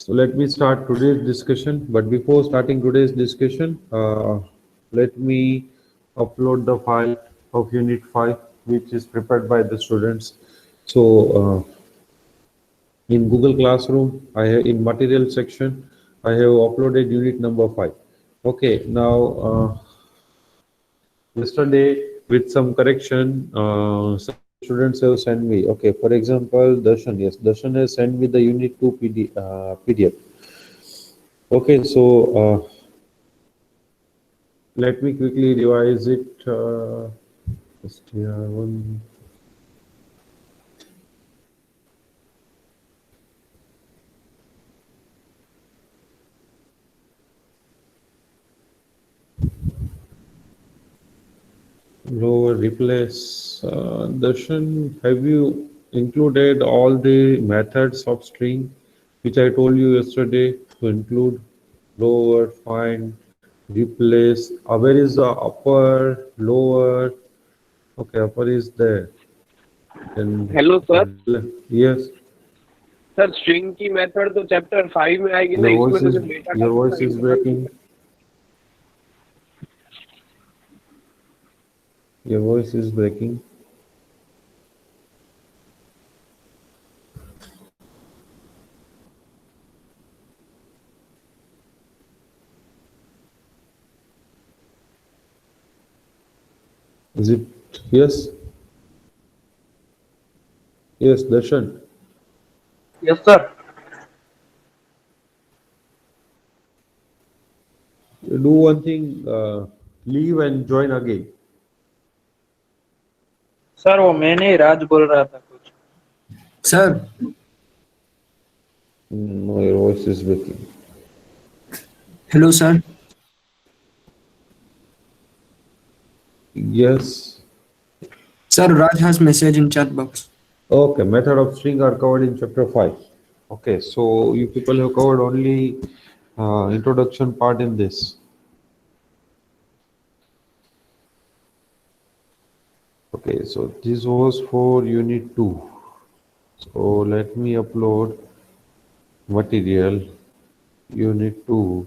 So let me start today's discussion. But before starting today's discussion, let me upload the file of Unit 5, which is prepared by the students. So in Google Classroom, I have in material section, I have uploaded unit number 5. Okay, now yesterday with some correction, some students have sent me. Okay, for example, Darshan, yes, Darshan has sent me the unit 2 PDF. Okay, so let me quickly revise it. Just here one. Lower replace. Darshan, have you included all the methods of string which I told you yesterday to include? Lower, find, replace. Where is the upper, lower? Okay, upper is there. Then hello sir yes, sir string की method तो chapter 5 में आएगी ना, your इसमें voice तो is सिर्फ data your type voice का ही is बता breaking. दीजिए। Your voice is breaking. Is it yes? Yes, Darshan. Yes, sir. You do one thing, leave and join again. Sir वो मैं नहीं, राज बोल रहा था कुछ। Sir, No, your voice is breaking. hello, sir. Yes. Sir, Raj has message in chat box. Okay, method of string are covered in chapter 5. Okay, so you people have covered only introduction part in this. Okay, so this was for unit 2. So let me upload material unit 2.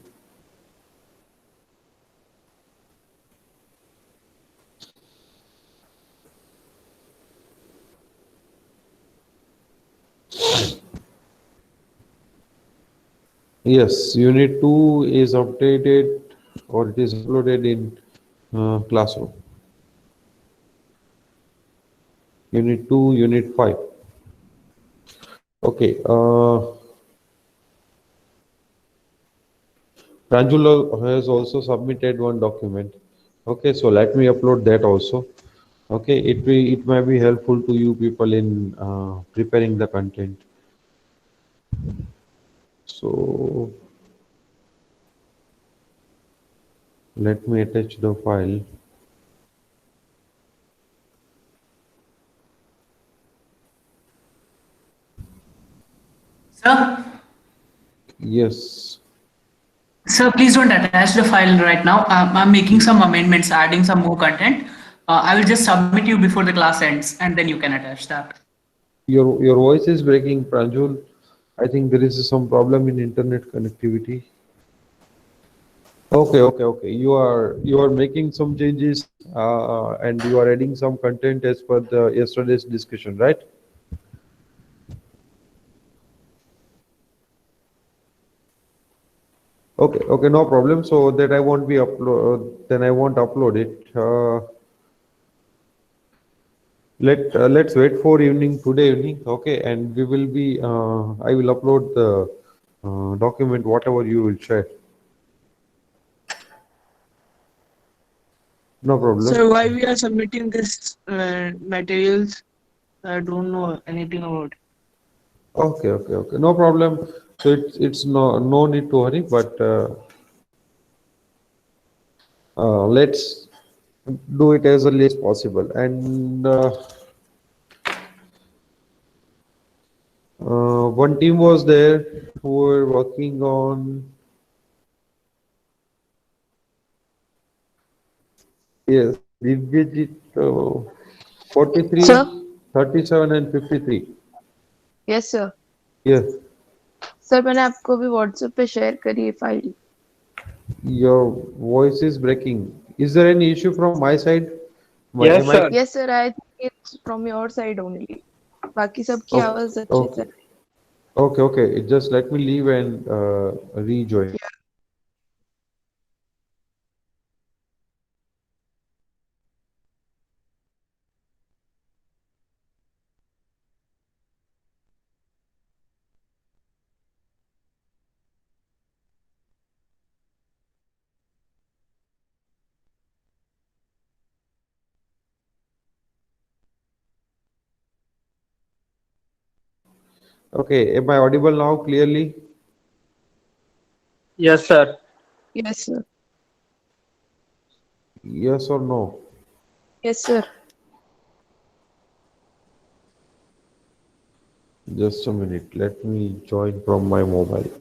Yes, unit 2 is updated or it is uploaded in classroom. Unit 2, unit 5. Okay, Pranjul has also submitted one document. Okay, so let me upload that also. Okay, it may be helpful to you people in preparing the content. So let me attach the file. Sir, Yes. sir, please don't attach the file right now. I'm making some amendments, adding some more content. I will just submit you before the class ends, and then you can attach that. Your voice is breaking, Pranjul. I think there is some problem in internet connectivity. Okay. You are making some changes and you are adding some content as per the yesterday's discussion, right? Okay, no problem. So that I won't be upload. Then I won't upload it. Let's wait for evening today evening. Okay, and we will be. I will upload the document whatever you will share. No problem. So why we are submitting this materials? I don't know anything about it. Okay. No problem. So it's no need to hurry, but let's do it as early as possible. And one team was there who were working on. Yes, Divjit 43, Sir? 37, and 53. Yes, sir. Yes. Sir मैंने आपको भी WhatsApp पे share करी है file. Your voice is breaking. Is there any issue from my side? Yes, Am I? sir. Yes sir, I think it's from your side only. बाकी सबकी Okay, आवाज अच्छे से। okay, okay, okay. Just let me leave and rejoin. Okay, am I audible now clearly? Yes, sir. Yes sir. Yes or no? Yes sir. Just a minute. Let me join from my mobile.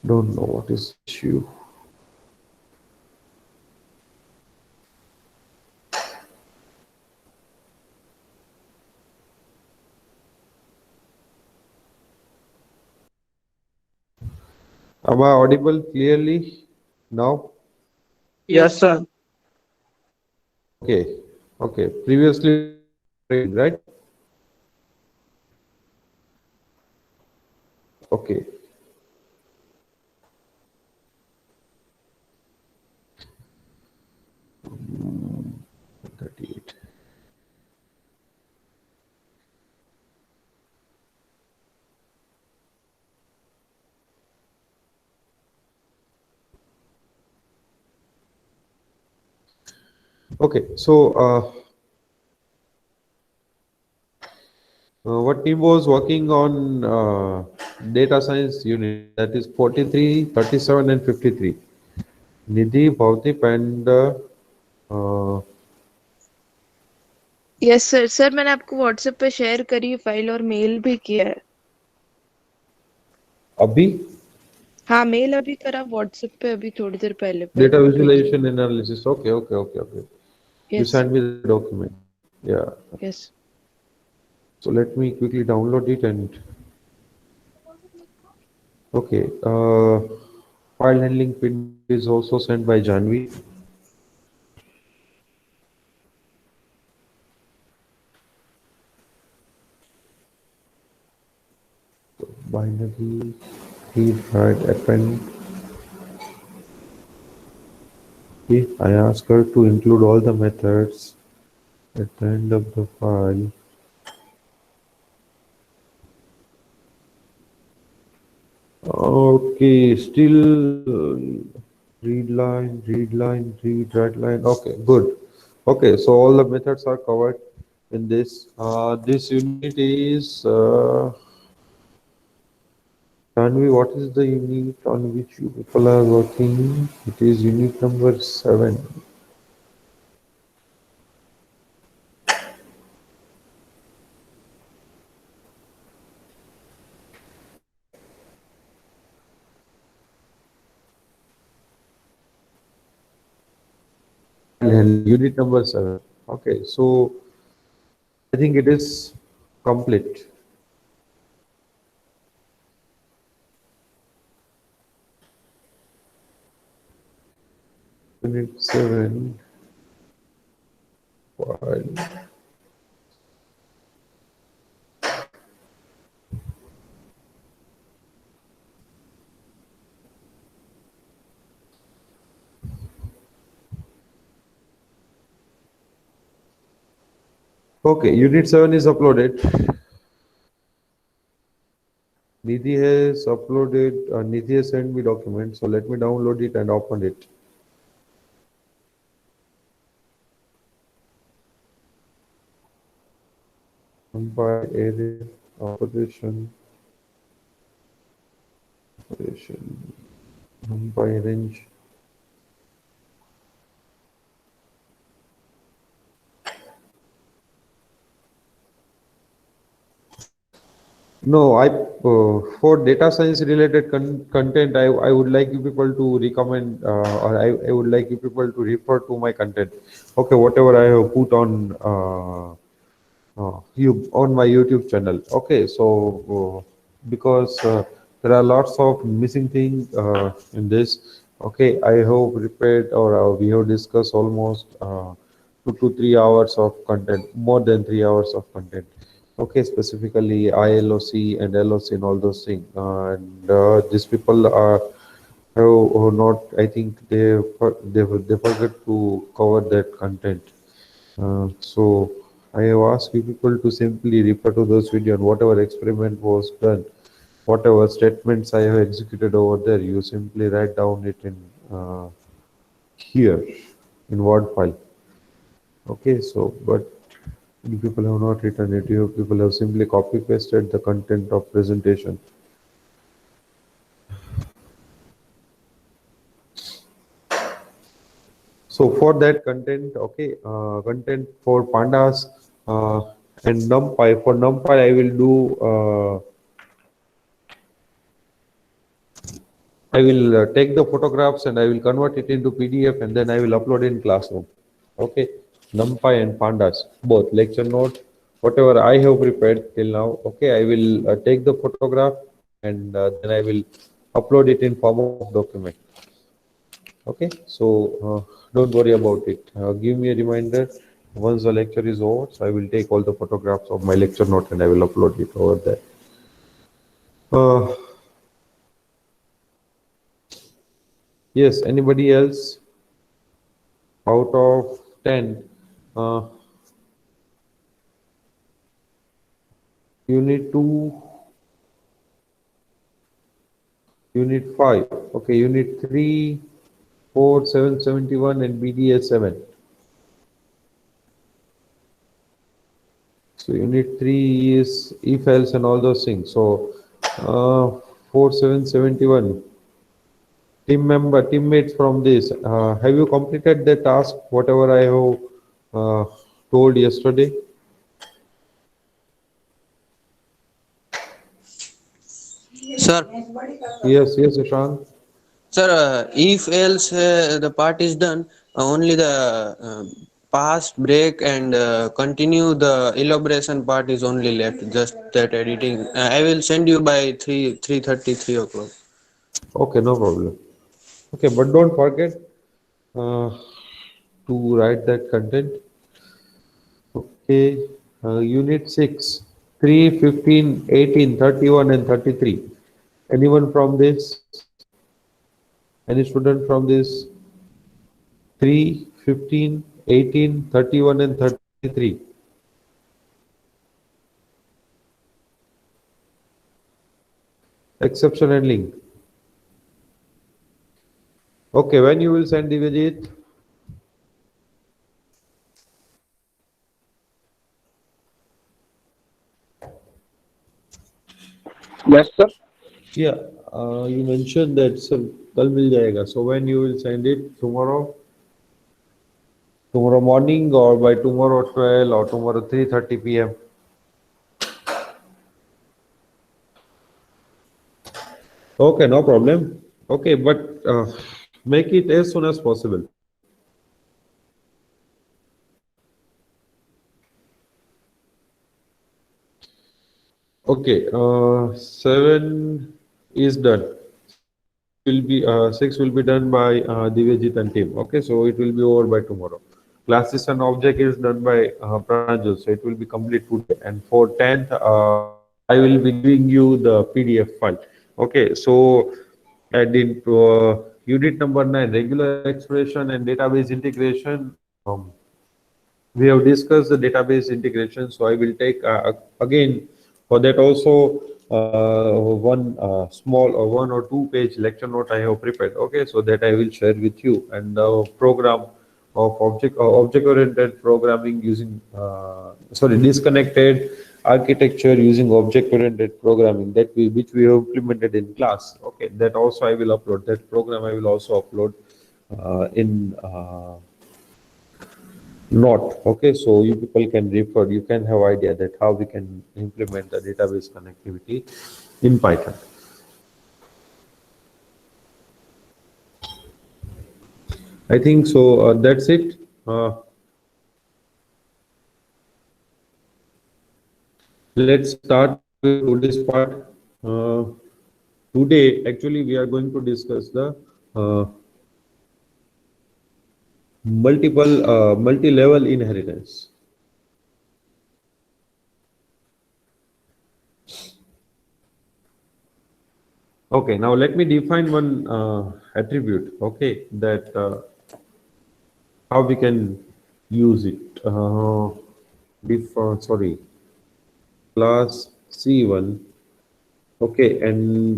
Don't know what is the issue. Am I audible clearly now? Yes, sir. Okay, okay. Previously, right? Okay. Mm, 38. Okay, so what team was working on data science unit, that is 43, 37, and 53? Nidhi, Bhavdip, and yes sir. Sir मैंने आपको WhatsApp पे share करी है file और mail भी किया है। Abhi, हाँ, मेल अभी करा व्हाट्सएप पे, अभी थोड़ी देर पहले data भेजा। visualization analysis. Okay, okay, okay, okay. You yes sent me the document. Yeah. Yes. So let me quickly download it and okay. File handling pin is also sent by Janvi. Binary read write append. Okay, I ask her to include all the methods at the end of the file. Okay, still read line, read write line. Okay, good. Okay, so all the methods are covered in this. This unit is Tanvi, what is the unit on which you people are working? It is unit number 7. And unit number 7. Okay, so I think it is complete. Unit 7. File. Okay, unit 7 is uploaded. Nidhi has uploaded, Nidhi has sent me document, so let me download it and open it. By array operation, by range. No, for data science related content, I would like you people to recommend, or I would like you people to refer to my content. Okay, whatever I have put on you on my YouTube channel. Okay, so because there are lots of missing things in this. Okay, I have prepared, or we have discussed almost 2 to 3 hours of content, more than 3 hours of content. Okay, specifically ILOC and LOC and all those things. And these people are have not. I think they forget to cover that content. So I have asked you people to simply refer to those videos and whatever experiment was done, whatever statements I have executed over there, you simply write down it in here in Word file. Okay, so but you people have not written it. You people have simply copy pasted the content of presentation. So for that content, okay, content for pandas and NumPy. For NumPy, I will do. I will take the photographs and I will convert it into PDF and then I will upload in Classroom. Okay, NumPy and Pandas, both lecture note, whatever I have prepared till now. Okay, I will take the photograph and then I will upload it in form of document. Okay, so don't worry about it. Give me a reminder once the lecture is over. So I will take all the photographs of my lecture note and I will upload it over there. Yes, anybody else? Out of 10, Unit 2, Unit 5, okay, Unit 3, 4, 771 and BDS 7. So Unit 3 is if else and all those things. So 4771. Teammates from this, have you completed the task, whatever I have told yesterday? Sir, Yes, Ishan. sir, if else the part is done, only the past break and continue the elaboration part is only left. Just that editing. I will send you by 3:30, 3 o'clock. Okay, no problem. Okay, but don't forget to write that content. Okay, Unit 6, 3, 15, 18, 31 and 33. Anyone from this? Any student from this? 3, 15, 18, 31 and 33. Exception and link. Okay, when you will send Divijit? Yes, sir. Yeah, you mentioned that sir, kal mil jayega. So when you will send it? Tomorrow? Tomorrow morning or by tomorrow 12 or tomorrow 3:30 p.m.? Okay, no problem. Okay, but make it as soon as possible. Okay, 7 is done. Will be 6 will be done by Divyajit and team. Okay, so it will be over by tomorrow. Classes and object is done by Pranjal, so it will be complete today. And for 10th, I will be giving you the PDF file. Okay, so and in unit number 9, regular expression and database integration. We have discussed the database integration, so I will take again for that also one small or 1 or 2 page lecture note I have prepared. Okay, so that I will share with you, and the program of object-oriented programming using disconnected architecture using object-oriented programming which we have implemented in class. Okay, that also I will upload. That program I will also upload in not. Okay, so you people can refer, you can have idea that how we can implement the database connectivity in Python. I think so. That's it. Let's start with today's part. Uh, Today, actually, we are going to discuss the uh, multi-level inheritance. Okay, now let me define one attribute. Okay, that how we can use it. Sorry, class C1. Okay, and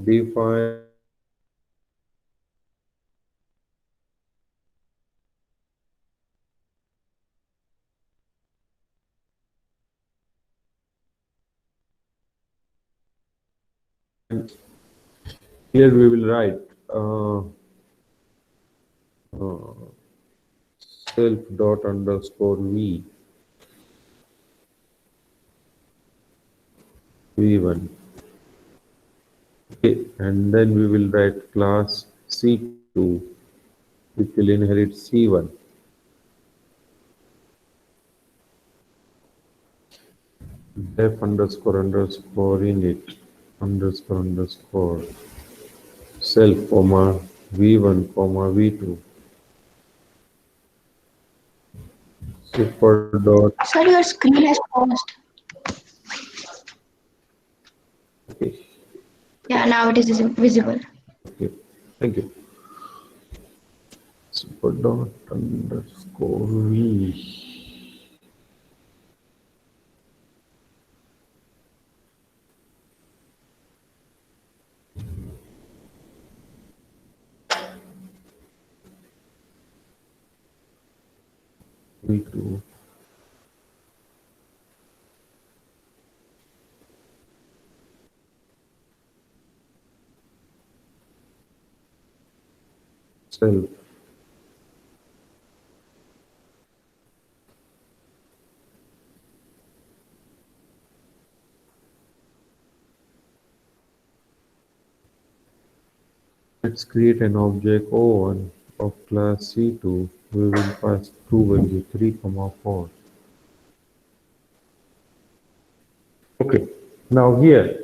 define here we will write self dot underscore v1. Okay, and then we will write class C2, which will inherit C1. Def underscore underscore init underscore underscore self comma v1 comma v2 super dot. Sir, your screen has paused. Okay, Yeah, now it is visible. okay, thank you. Super dot underscore v2 self. Let's create an object O1 of class C2. We will pass two values 3, 4. Okay. Now here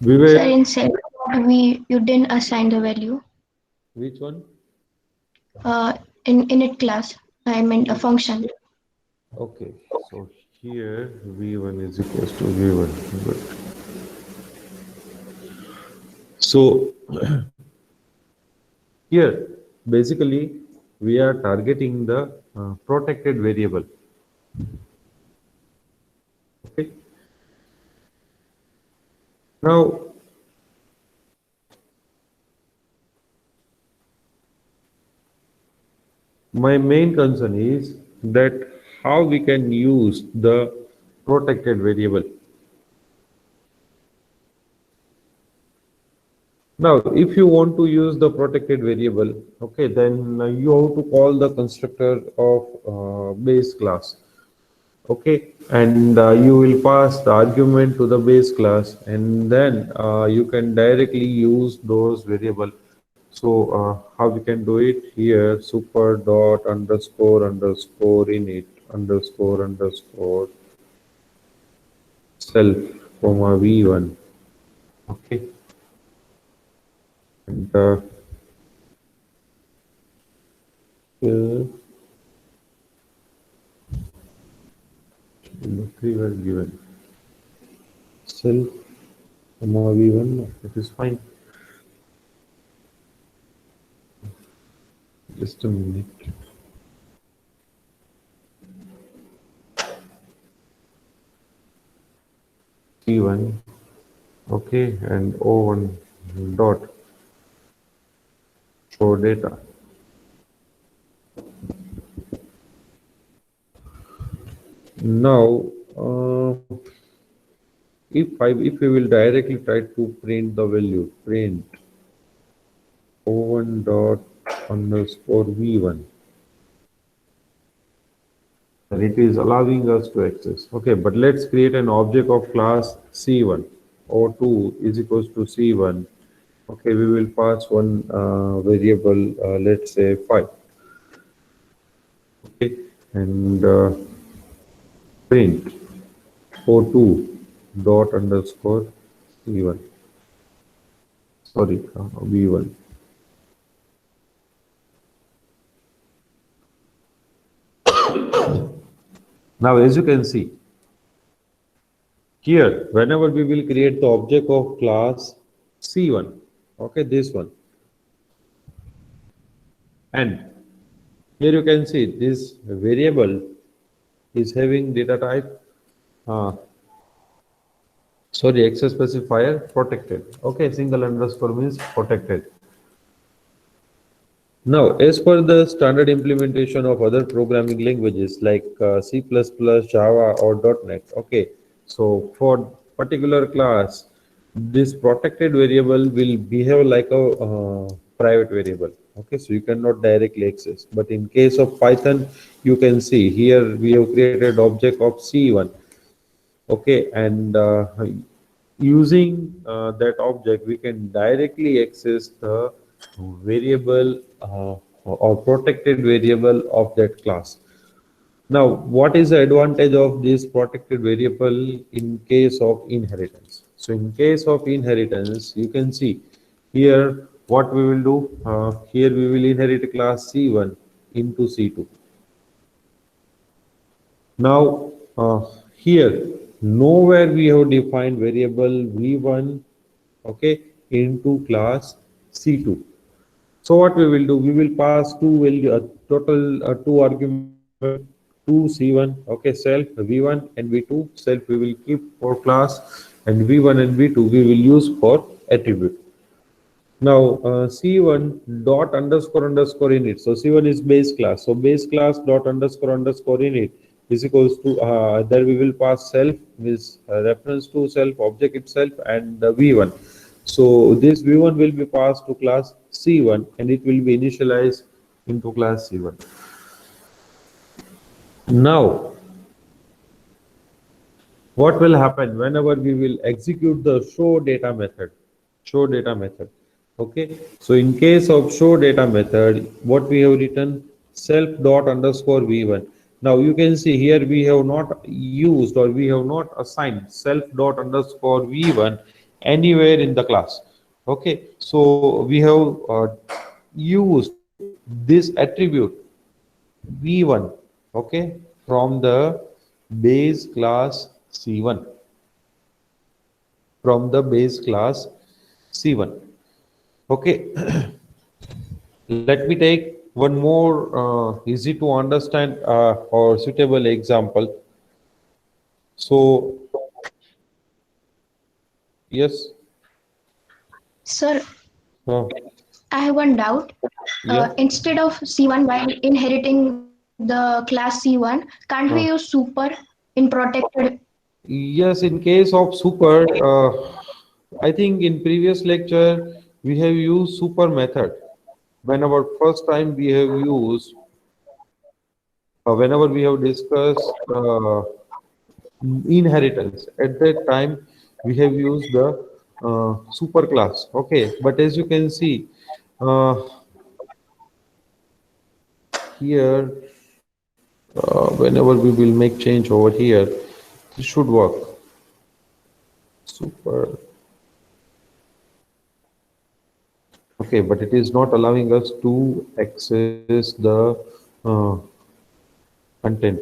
we Sir, were in self you didn't assign the value. which one? In init class, I meant a function. Okay. So here V1 is equals to V1. Good. So here basically we are targeting the protected variable. Okay. Now my main concern is that how we can use the protected variable. Now, if you want to use the protected variable, okay, then you have to call the constructor of base class. Okay, and you will pass the argument to the base class, and then you can directly use those variable. So how we can do it here? Super dot underscore underscore init underscore underscore self comma v1. Okay, and here the three were given self comma v1. That is fine. Just a minute. C1, okay, and O1 dot show data. Now, if we will directly try to print the value, print o1 dot underscore v1, and it is allowing us to access. Okay, but let's create an object of class c1. o2 is equals to c1. Okay, we will pass one variable, let's say 5. Okay, and print o2 dot underscore v1. Sorry, v1. Now, as you can see here, whenever we will create the object of class C1, okay, this one, and here you can see this variable is having data type, access specifier protected. Okay, single underscore means protected. Now, as per the standard implementation of other programming languages like C++, Java, or .NET, okay, so for particular class, this protected variable will behave like a private variable. Okay, so you cannot directly access. But in case of Python, you can see here we have created object of C1. Okay, and using that object, we can directly access the variable or protected variable of that class. Now, what is the advantage of this protected variable in case of inheritance? So in case of inheritance, you can see here what we will do. Here we will inherit class C1 into C2. Now, here nowhere we have defined variable V1, okay, into class C2. So what we will do, we will pass total two arguments to C1, okay, self V1 and V2. Self we will keep for class, and V1 and V2 we will use for attribute. Now C1 dot underscore underscore init. So C1 is base class. So base class dot underscore underscore init is equals to there we will pass self with reference to self object itself and V1. So this V1 will be passed to class C1 and it will be initialized into class C1. Now, what will happen whenever we will execute the show data method? Show data method. Okay. So in case of show data method, what we have written, self dot underscore V1. Now you can see here we have not used or we have not assigned self dot underscore V1 anywhere in the class. Okay, so we have used this attribute V1, okay, from the base class C1. From the base class C1. Okay, let me take one more easy to understand or suitable example. So, yes. Sir, Oh, I have one doubt. yeah. Instead of C1, while inheriting the class C1, can't we use super in protected? Yes, in case of super, I think in previous lecture we have used super method. Whenever first time we have used, whenever we have discussed inheritance, at that time we have used the super class. Okay, but as you can see here, whenever we will make change over here, this should work. Super. Okay, but it is not allowing us to access the content.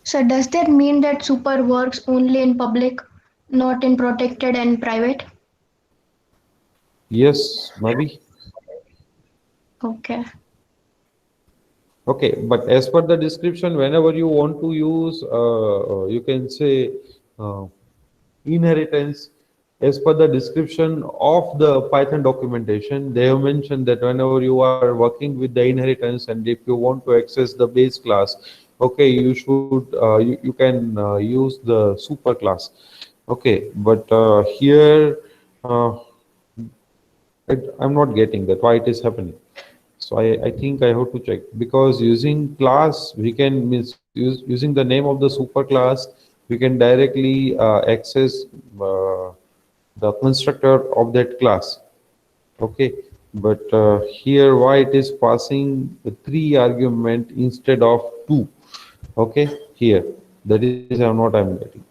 So does that mean that super works only in public, not in protected and private? Yes, maybe. Okay. Okay, but as per the description, whenever you want to use, you can say inheritance, as per the description of the Python documentation, they have mentioned that whenever you are working with the inheritance and if you want to access the base class, okay, you should you can use the super class. Okay, but here uh, I'm not getting that why it is happening. So I think I have to check, because using class we can using the name of the super class we can directly access the constructor of that class. Okay, but here why it is passing the 3 argument instead of 2. Okay, here that is what I'm getting.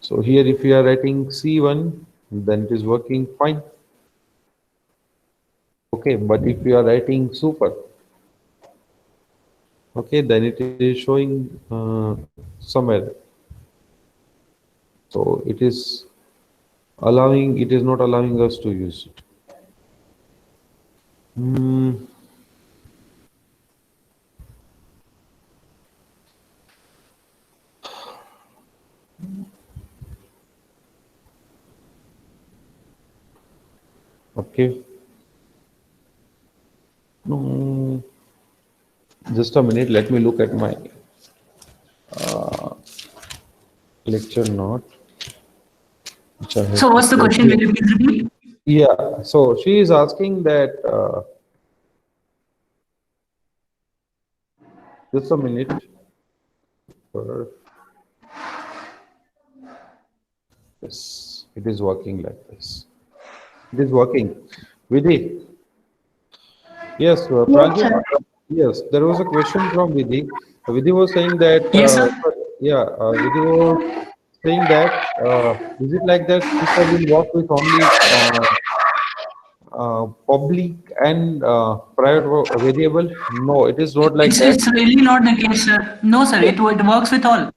So here if you are writing C1, then it is working fine. Okay, but if you are writing super, okay, then it is showing some error. So it is not allowing us to use it. Okay. No, just a minute. Let me look at my lecture note. Which I have So what's the prepared question? here. Will you please repeat? Yeah. So she is asking that. Just a minute. Yes, it is working like this. It is working. Vidhi. Yes, Yes, Pranjal. sir. Yes, there was a question from Vidhi. Vidhi was saying that. Yes, sir. Yeah, Vidhi was saying that. Is it like that? Super will work with only public and private variable? No, it is not like that. It's really not the case, sir. No, sir. It works with all.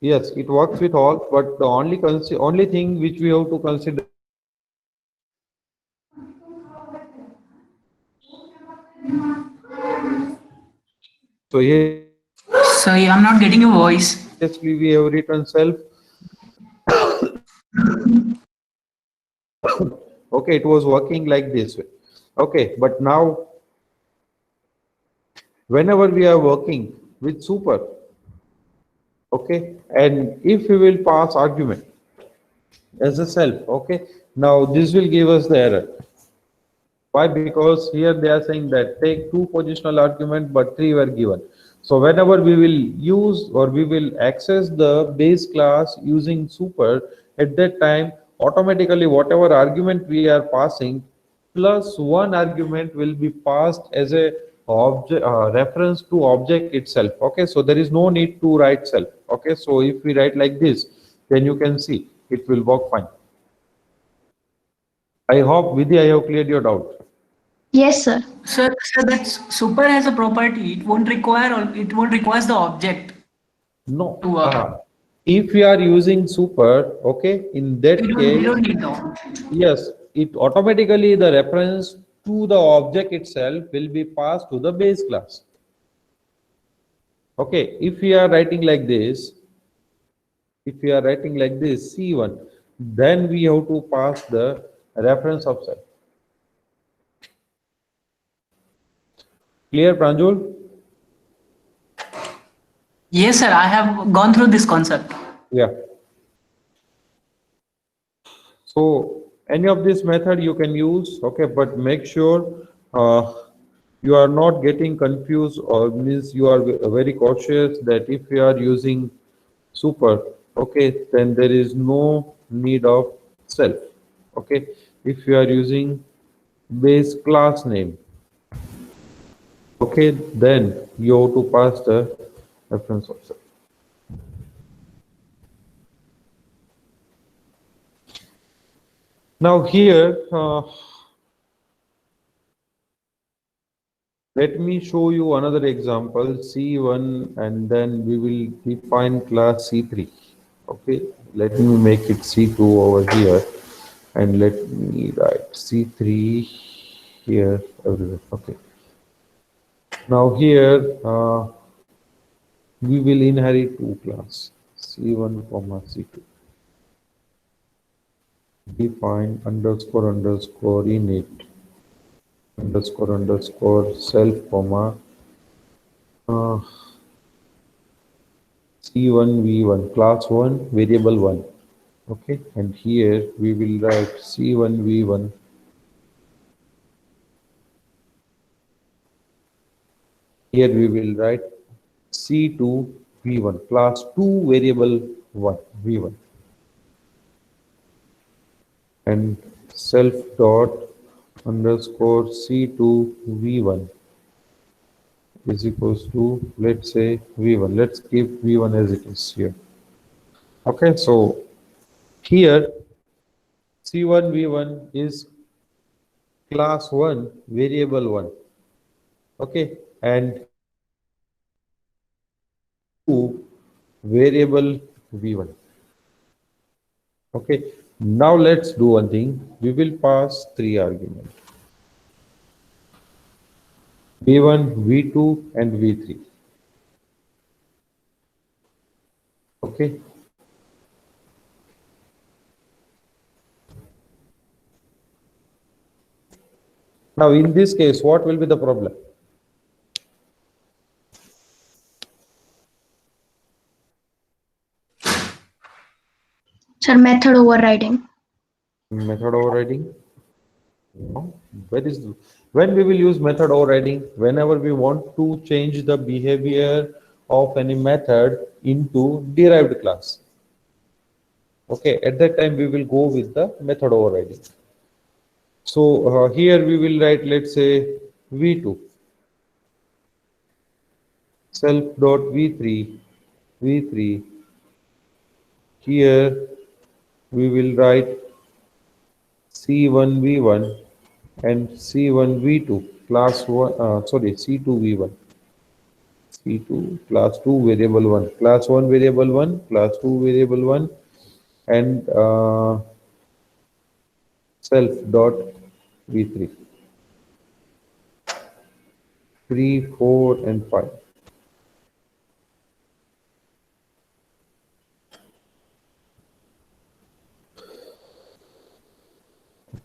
Yes, it works with all, but the only thing which we have to consider. So here, Sorry, I'm not getting your voice. previously we have written self. Okay, it was working like this way. Okay, but now whenever we are working with super, okay, and if we will pass argument as a self, okay, now this will give us the error. Why? Because here they are saying that take 2 positional argument, but 3 were given. So whenever we will use or we will access the base class using super, at that time automatically whatever argument we are passing plus 1 argument will be passed as a object reference to object itself. Okay, so there is no need to write self. Okay, so if we write like this, then you can see it will work fine. I hope Vidhi I have cleared your doubt. Yes, sir. Sir, that's super has a property. It won't require the object No. to If we are using super, okay, in that we case, don't need the object. yes, it automatically the reference to the object itself will be passed to the base class. Okay, if we are writing like this, C1, then we have to pass the reference of self. Clear, Pranjul? Yes, sir. I have gone through this concept. Yeah. So any of this method you can use, okay, but make sure you are not getting confused, or means you are very cautious that if you are using super, okay, then there is no need of self. Okay, if you are using base class name, okay, then you have to pass the reference of self. Now here, let me show you another example, C1, and then we will define class C3. Okay, let me make it C2 over here, and let me write C3 here everywhere. Okay. Now here, we will inherit 2 class, C1 comma C2. Define underscore underscore init underscore underscore self comma uh, C1 V1 class 1 variable 1. Okay, and here we will write C1 V1 here we will write C2 V1 class 2 variable 1 V1 and self dot underscore C2 V1 is equals to, let's say, V1. Let's keep V1 as it is here. Okay, so here C1 V1 is class 1 variable 1. Okay, and 2 variable V1. Okay, now let's do one thing. We will pass 3 arguments. V1, V2 and V3. Okay. Now in this case, what will be the problem? Sir, method overriding. Method overriding? No. When we will use method overriding? Whenever we want to change the behavior of any method into derived class. Okay, at that time we will go with the method overriding. So here we will write, let's say, V2 self dot V3 here we will write C1 V1 and C1 V2 class 1 C2 V1 C2 class 2 variable 1 class 1 variable 1 class 2 variable 1 and self dot V3 3 4 and 5.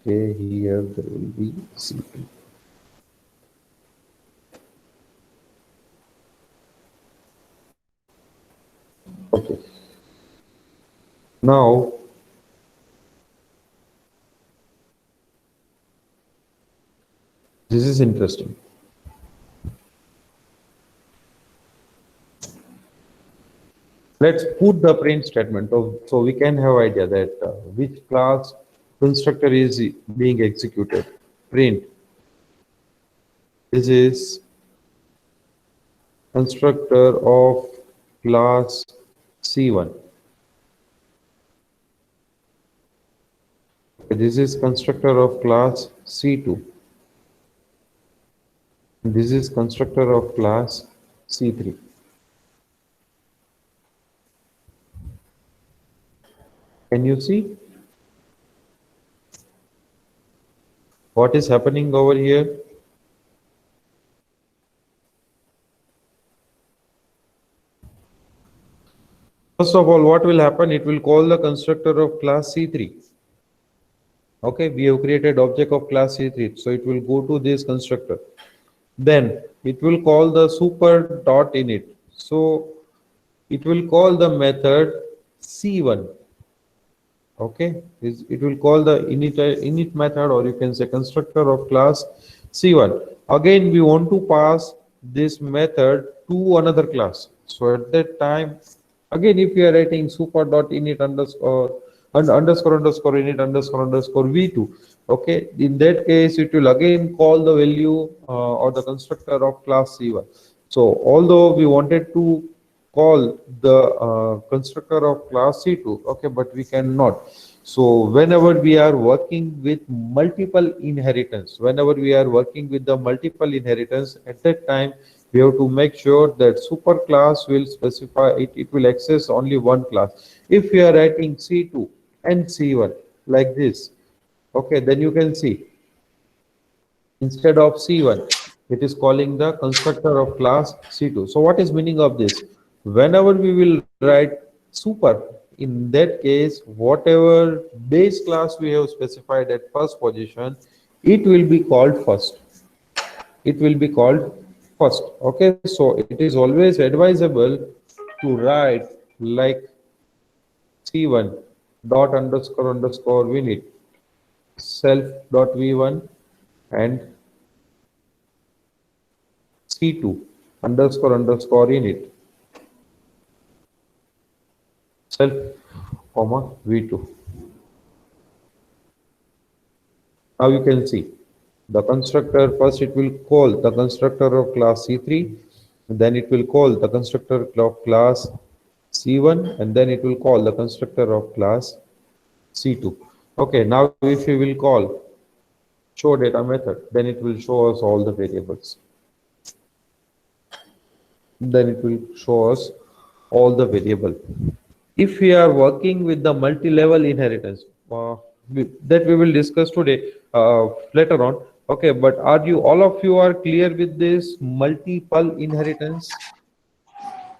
Okay, here there will be C2. Okay. Now, this is interesting. Let's put the print statement so we can have idea that which class constructor is being executed. Print. This is constructor of class C1. This is constructor of class C2. This is constructor of class C3. Can you see what is happening over here? First of all, what will happen? It will call the constructor of class C3. Okay, we have created object of class C3, so it will go to this constructor. Then it will call the super dot init. So it will call the method C1. Okay, it will call the init method, or you can say constructor of class C1. Again, we want to pass this method to another class. So at that time, again, if you are writing super dot init underscore v2, okay, in that case it will again call the value or the constructor of class C1. So although we wanted to call the constructor of class C2, okay, but we cannot. So whenever we are working with multiple inheritance, at that time we have to make sure that super class will specify it will access only one class. If we are writing C2 and C1 like this, okay, then you can see instead of C1 it is calling the constructor of class C2. So what is meaning of this? Whenever we will write super, in that case whatever base class we have specified at first position, it will be called first. It will be called first. Okay, so it is always advisable to write like C1 dot underscore underscore init self dot v1 and C2 underscore underscore init self comma v2. Now you can see the constructor, first it will call the constructor of class C3, then it will call the constructor of class C1, and then it will call the constructor of class C2. Okay, now if we will call show data method, then it will show us all the variables. Then it will show us all the variable. If we are working with the multi-level inheritance, that we will discuss today later on. Okay, but are you all of you are clear with this multiple inheritance?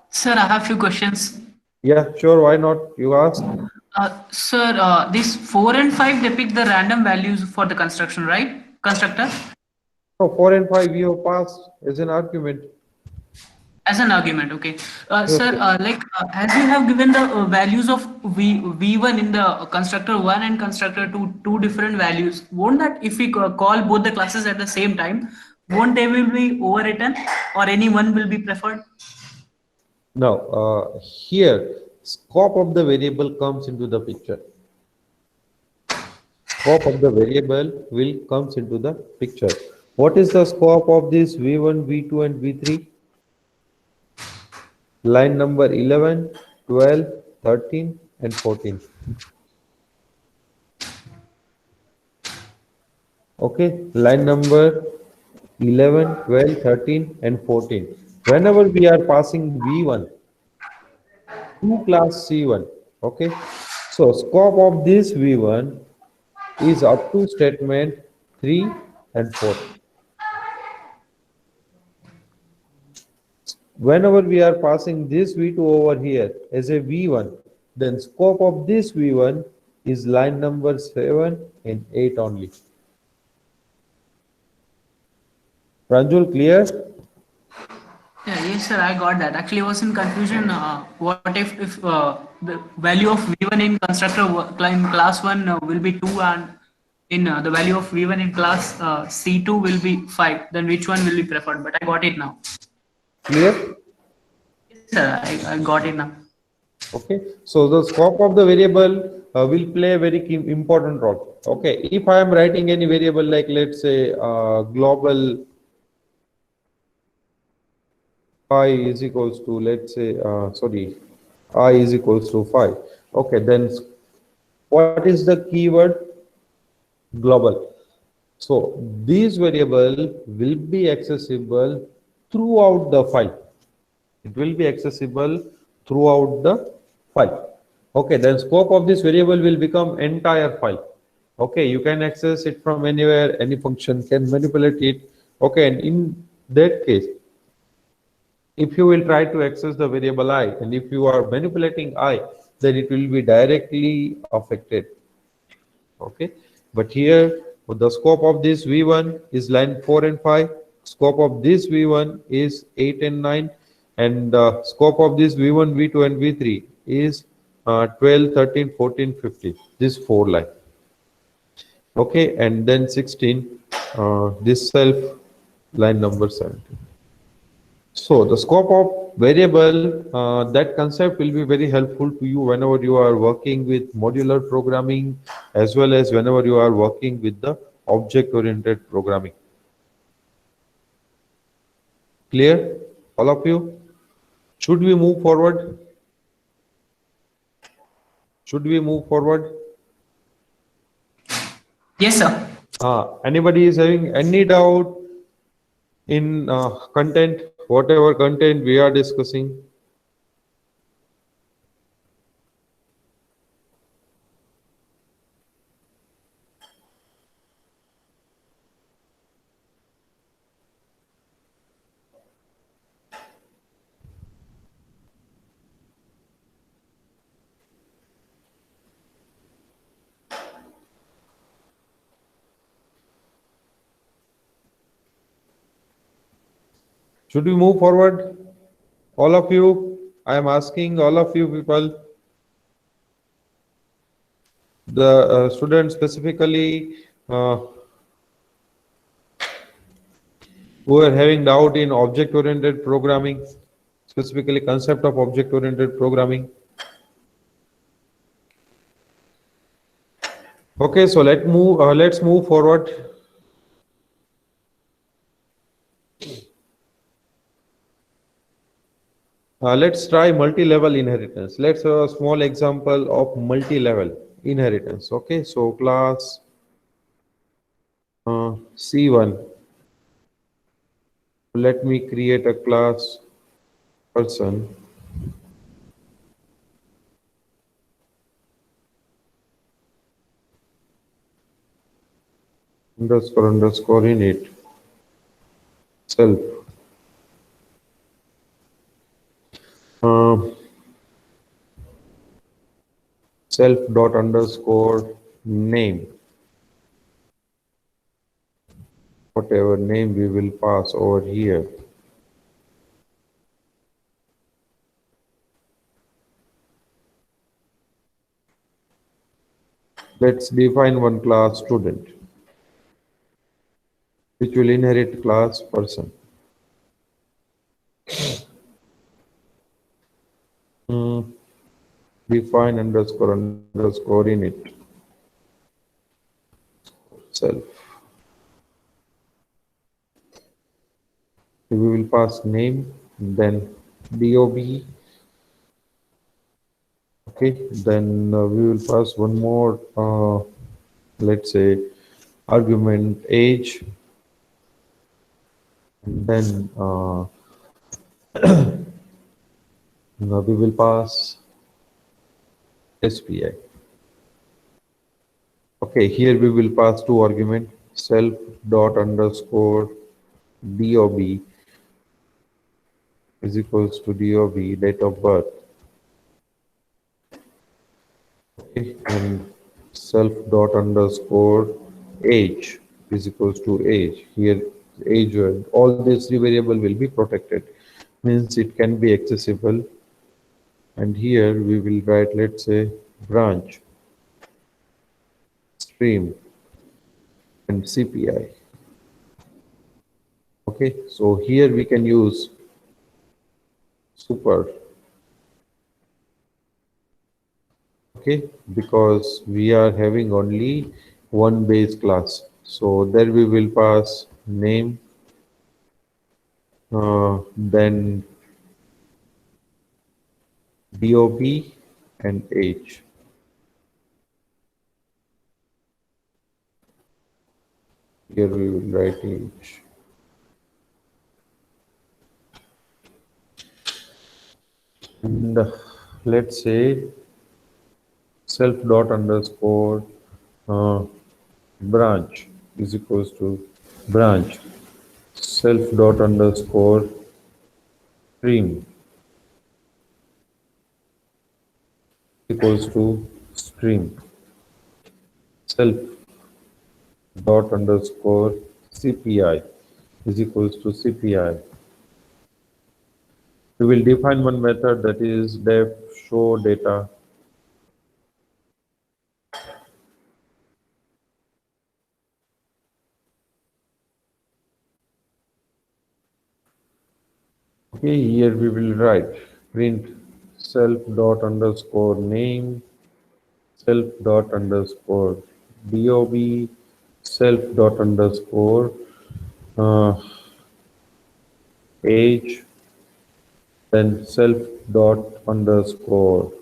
Sir, I have few questions. Yeah, sure. Why not? You ask. Sir, these 4 and 5 depict the random values for the construction, right? Constructor? So 4 and 5 we have passed as an argument. As an argument, okay. Yes. Sir, as you have given the values of V1 in the constructor 1 and constructor 2, two different values, won't that if we call both the classes at the same time, won't they will be overwritten or any one will be preferred? Now, here, scope of the variable comes into the picture. Scope of the variable will comes into the picture. What is the scope of this V1, V2, and V3? Line number 11, 12, 13, and 14. Okay, line number 11, 12, 13, and 14. Whenever we are passing V1 to class C1, okay, so scope of this V1 is up to statement 3 and 4. Whenever we are passing this V2 over here as a V1, then scope of this V1 is line number 7 and 8 only. Pranjul, clear? Yeah, yes, sir, I got that. Actually, I was in confusion. What if the value of V1 in constructor in class 1 will be 2 and in the value of V1 in class C2 will be 5, then which one will be preferred? But I got it now. Clear? Yes, sir, I got it now. Okay, so the scope of the variable will play a very important role. Okay, if I am writing any variable like let's say global I is equals to let's say I is equals to 5. Okay, then what is the keyword? Global. So this variable will be accessible throughout the file. It will be accessible throughout the file. Okay, then scope of this variable will become entire file. Okay, you can access it from anywhere, any function can manipulate it. Okay, and in that case, if you will try to access the variable I, and if you are manipulating I, then it will be directly affected. Okay, but here the scope of this V1 is line 4 and 5. Scope of this V1 is 8 and 9, and scope of this V1, V2, and V3 is 12, 13, 14, 15. This 4 line. Okay, and then 16. This self line number 17. So the scope of variable, that concept will be very helpful to you whenever you are working with modular programming as well as whenever you are working with the object-oriented programming. Clear? All of you? Should we move forward? Should we move forward? Yes, sir. Anybody is having any doubt in content, whatever content we are discussing? Should we move forward? All of you, I am asking all of you people, the students specifically who are having doubt in object-oriented programming, specifically concept of object-oriented programming. Okay, so let's move forward. Let's try multi-level inheritance. Let's have a small example of multi-level inheritance. Okay, so class C1. Let me create a class person. Underscore init self. Self dot underscore name. Whatever name we will pass over here. Let's define one class student, which will inherit class person. Define underscore init self. We will pass name, then DOB. Okay, then we will pass one more, let's say, argument age. Then now we will pass SPI. Okay, here we will pass two arguments, self dot underscore DOB is equals to DOB date of birth. Okay, and self dot underscore age is equals to age. Here age, all these three variable will be protected, means it can be accessible. And here we will write, let's say, branch, stream, and CPI. Okay, so here we can use super. Okay, because we are having only one base class. So there we will pass name, then DOB and age. Here we will write age. And let's say self dot underscore branch is equals to branch, self dot underscore stream equals to stream, self dot underscore CPI is equals to CPI. We will define one method, that is def show data. Okay, here we will write print self dot underscore name, self dot underscore DOB, self dot underscore age, then self dot underscore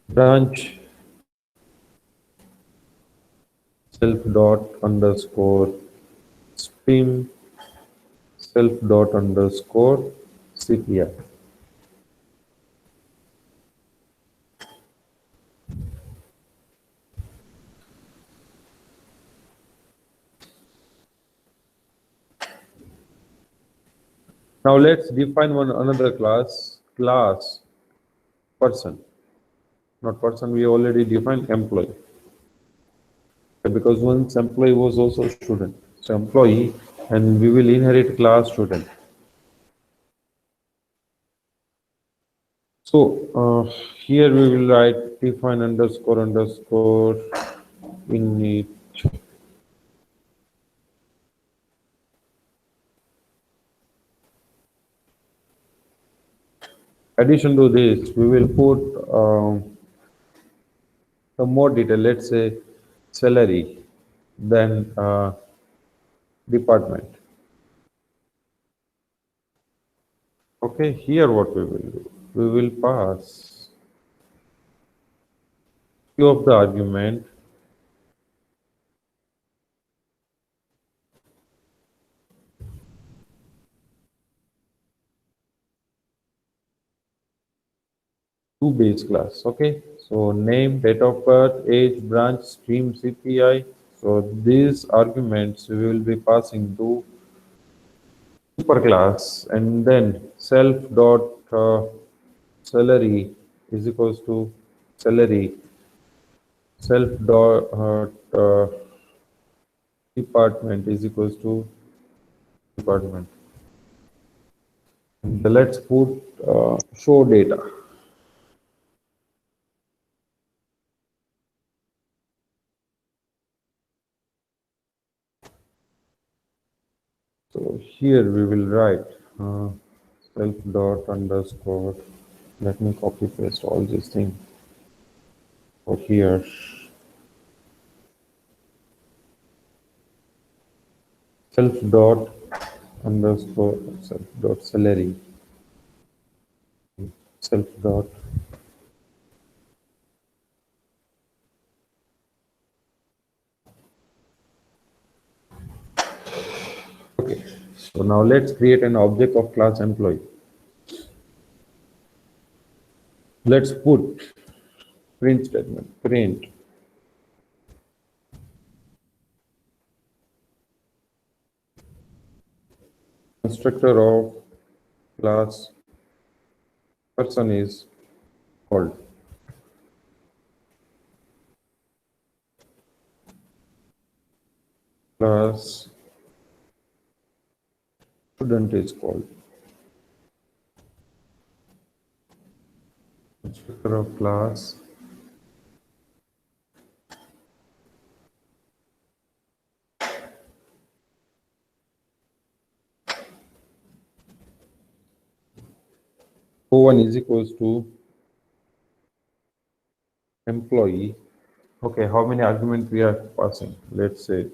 branch, self dot underscore stream, self dot underscore CPI. Now let's define another class person. Not person, we already defined employee. because once employee was also student. So employee, and we will inherit class student. So here we will write define underscore underscore init. Addition to this, we will put some more detail. Let's say salary, then department. Okay, here what we will do? We will pass few of the argument. To base class. Okay, so name, date of birth, age, branch, stream, CPI. So these arguments we will be passing to superclass, and then self dot salary is equals to salary, self dot department is equals to department. And let's put show data. So here we will write self dot underscore. Let me copy paste all these things for here. Self dot underscore self dot salary. Self dot okay. So now let's create an object of class employee. Let's put print statement, print constructor of class person is called. Class student is called. Constructor of class O1 is equals to employee. Okay, how many arguments we are passing? Let's say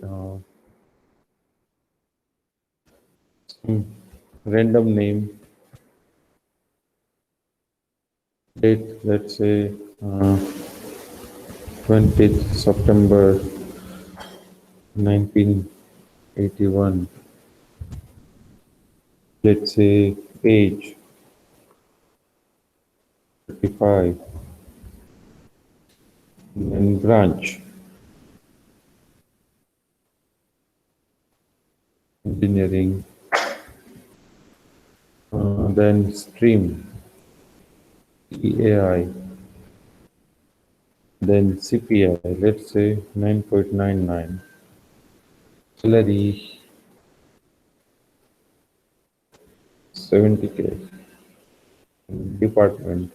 random name, date, let's say 20th September 1981. Let's say age 35, and branch engineering, then stream EAI, then CPI, let's say 9.99, salary 70K, department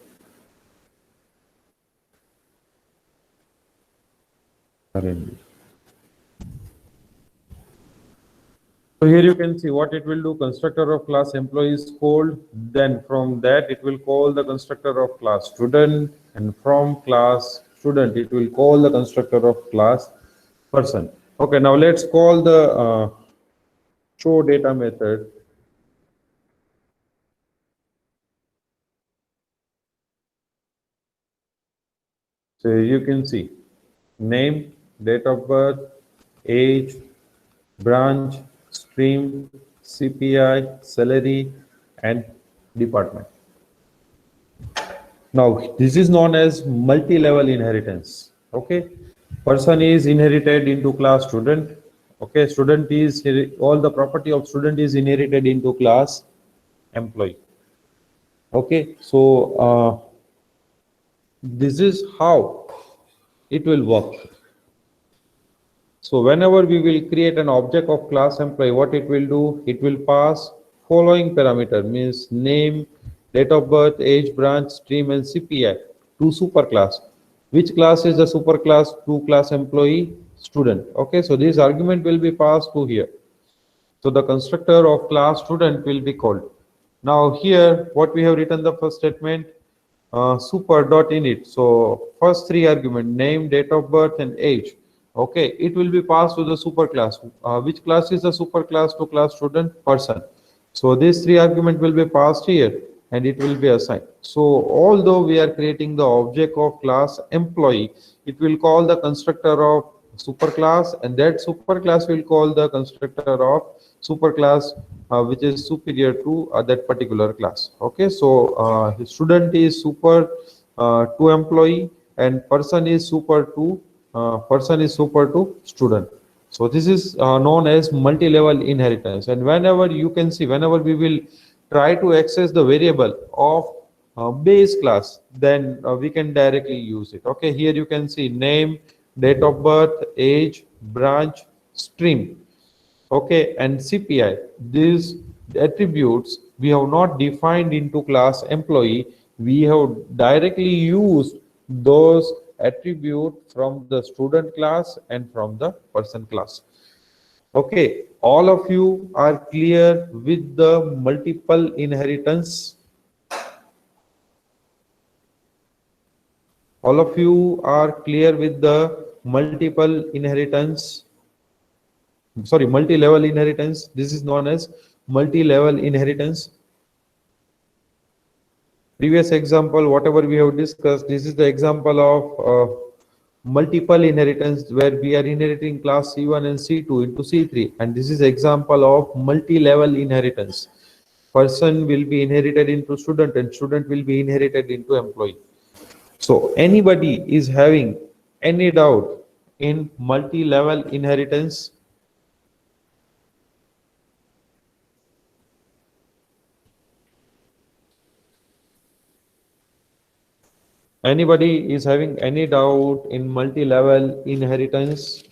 R&D. So here you can see what it will do. Constructor of class employee is called. Then from that it will call the constructor of class student, and from class student it will call the constructor of class person. Okay, now let's call the show data method. So you can see name, date of birth, age, branch, stream, CPI, salary, and department. Now this is known as multi-level inheritance. Okay, person is inherited into class student. Okay, student is all the property of student is inherited into class employee. Okay, so this is how it will work. So whenever we will create an object of class employee, what it will do? It will pass following parameter, means name, date of birth, age, branch, stream, and CPI to superclass. Which class is the superclass? To class employee student. Okay, so this argument will be passed to here. So the constructor of class student will be called. Now here, what we have written the first statement, super dot init. So first three argument, name, date of birth, and age. Okay, it will be passed to the superclass. Which class is the superclass to class student? Person. So these three argument will be passed here and it will be assigned. So although we are creating the object of class employee, it will call the constructor of superclass, and that superclass will call the constructor of superclass which is superior to that particular class. Okay, so student is super to employee and person is super to student. So this is known as multi-level inheritance. And whenever you can see, whenever we will try to access the variable of base class, then we can directly use it. Okay, here you can see name, date of birth, age, branch, stream. Okay, and CPI. These attributes we have not defined into class employee. We have directly used those attribute from the student class and from the person class. Okay, all of you are clear with the multiple inheritance? All of you are clear with the multiple inheritance? Sorry, multi-level inheritance. This is known as multi-level inheritance. Previous example, whatever we have discussed, this is the example of multiple inheritance where we are inheriting class C1 and C2 into C3, and this is example of multi-level inheritance. Person will be inherited into student and student will be inherited into employee. So anybody is having any doubt in multi-level inheritance? Anybody is having any doubt in multi-level inheritance?